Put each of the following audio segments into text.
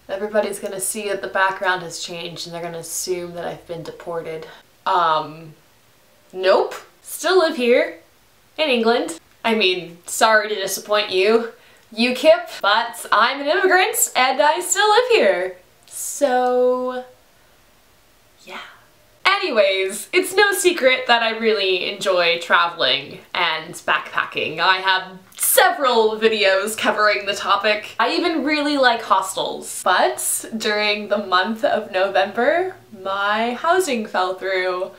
Everybody's gonna see that the background has changed and they're gonna assume that I've been deported. Nope. Still live here. In England. I mean, sorry to disappoint you, UKIP, but I'm an immigrant and I still live here. So, yeah. Anyways, it's no secret that I really enjoy traveling and backpacking. I have several videos covering the topic. I even really like hostels. But during the month of November, my housing fell through.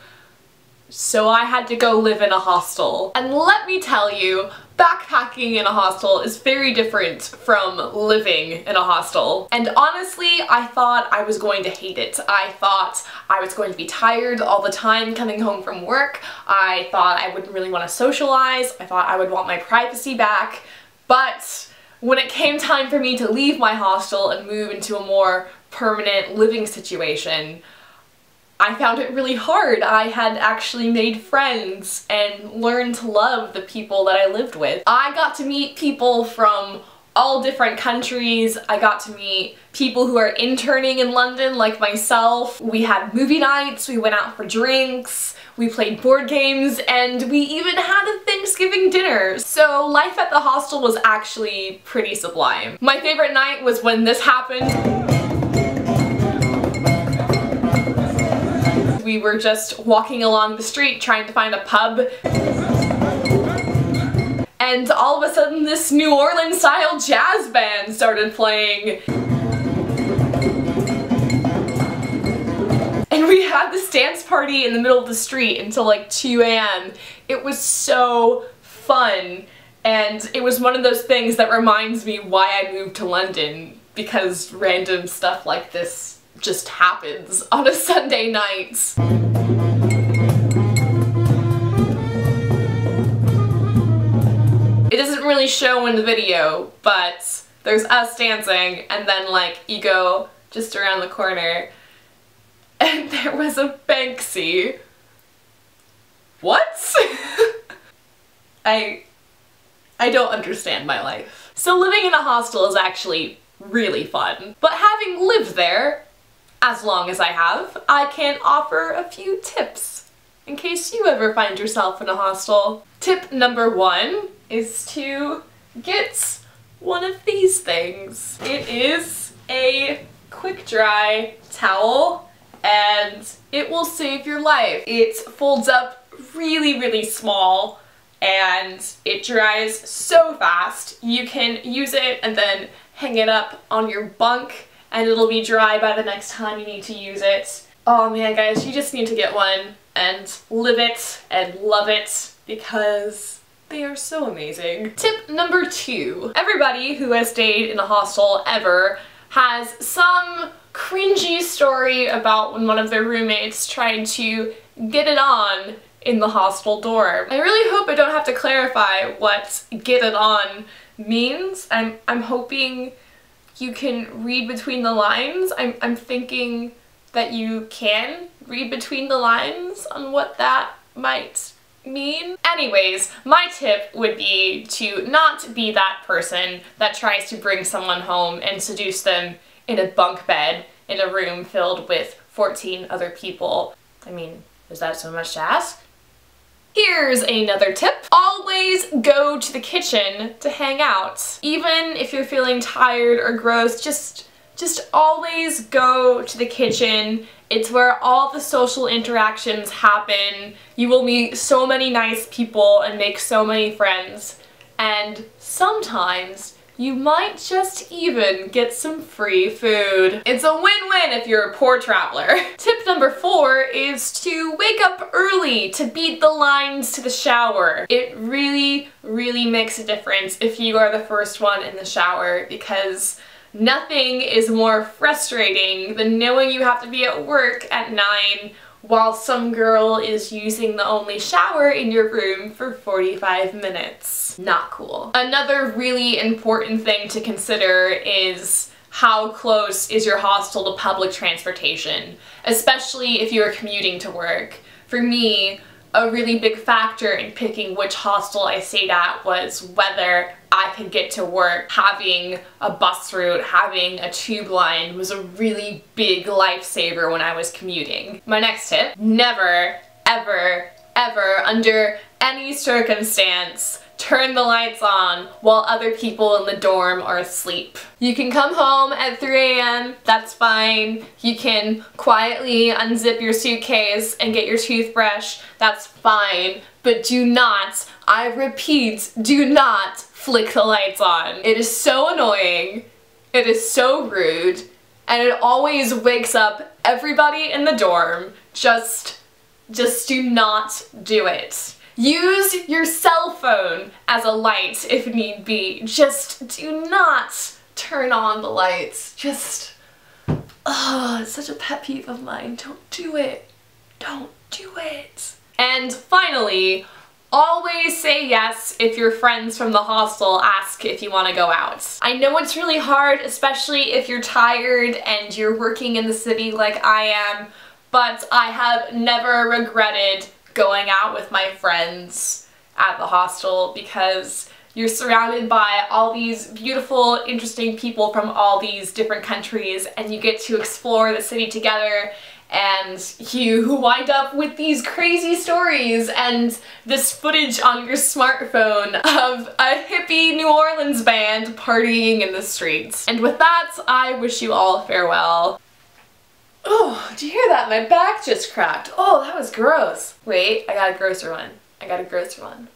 So I had to go live in a hostel. And let me tell you, backpacking in a hostel is very different from living in a hostel. And honestly, I thought I was going to hate it. I thought I was going to be tired all the time coming home from work. I thought I wouldn't really want to socialize. I thought I would want my privacy back. But when it came time for me to leave my hostel and move into a more permanent living situation, I found it really hard. I had actually made friends and learned to love the people that I lived with. I got to meet people from all different countries. I got to meet people who are interning in London like myself. We had movie nights, we went out for drinks, we played board games, and we even had a Thanksgiving dinner. So life at the hostel was actually pretty sublime. My favorite night was when this happened. We were just walking along the street trying to find a pub, and all of a sudden this New Orleans style jazz band started playing. And we had this dance party in the middle of the street until like 2 a.m. It was so fun, and it was one of those things that reminds me why I moved to London, because random stuff like this just happens on a Sunday night. It doesn't really show in the video, but there's us dancing, and then like you go just around the corner and there was a Banksy. What? I don't understand my life. So living in a hostel is actually really fun, but having lived there as long as I have, I can offer a few tips in case you ever find yourself in a hostel. Tip number 1 is to get one of these things. It is a quick dry towel and it will save your life. It folds up really, really small and it dries so fast. You can use it and then hang it up on your bunk and it'll be dry by the next time you need to use it. Oh man guys, you just need to get one and live it and love it because they are so amazing. Tip number 2. Everybody who has stayed in a hostel ever has some cringy story about when one of their roommates tried to get it on in the hostel dorm. I really hope I don't have to clarify what get it on means. I'm hoping you can read between the lines. I'm thinking that you can read between the lines on what that might mean. Anyways, my tip would be to not be that person that tries to bring someone home and seduce them in a bunk bed in a room filled with 14 other people. I mean, is that so much to ask? Here's another tip. Always go to the kitchen to hang out. Even if you're feeling tired or gross, just always go to the kitchen. It's where all the social interactions happen. You will meet so many nice people and make so many friends. And sometimes you might just even get some free food. It's a win-win if you're a poor traveler. Tip number 4 is to wake up early to beat the lines to the shower. It really, really makes a difference if you are the first one in the shower, because nothing is more frustrating than knowing you have to be at work at 9 while some girl is using the only shower in your room for 45 minutes. Not cool. Another really important thing to consider is how close is your hostel to public transportation, especially if you're commuting to work. For me, a really big factor in picking which hostel I stayed at was whether I could get to work. Having a bus route, having a tube line was a really big lifesaver when I was commuting. My next tip, never, ever, ever, under any circumstance, turn the lights on while other people in the dorm are asleep. You can come home at 3 a.m., that's fine. You can quietly unzip your suitcase and get your toothbrush, that's fine. But do not, I repeat, do not flick the lights on. It is so annoying, it is so rude, and it always wakes up everybody in the dorm. Just do not do it. Use your cell phone as a light if need be. Just do not turn on the lights. Just, it's such a pet peeve of mine. Don't do it. Don't do it. And finally, always say yes if your friends from the hostel ask if you want to go out. I know it's really hard, especially if you're tired and you're working in the city like I am, but I have never regretted going out with my friends at the hostel because you're surrounded by all these beautiful, interesting people from all these different countries, and you get to explore the city together, and you wind up with these crazy stories and this footage on your smartphone of a hippie New Orleans band partying in the streets. And with that, I wish you all farewell. Oh, did you hear that? My back just cracked. Oh, that was gross. Wait, I got a grosser one. I got a grosser one.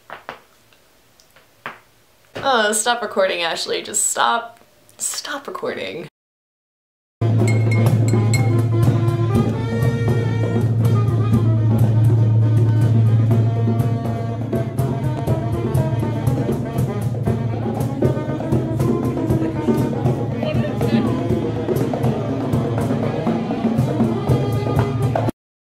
Oh, stop recording, Ashley. Just stop recording.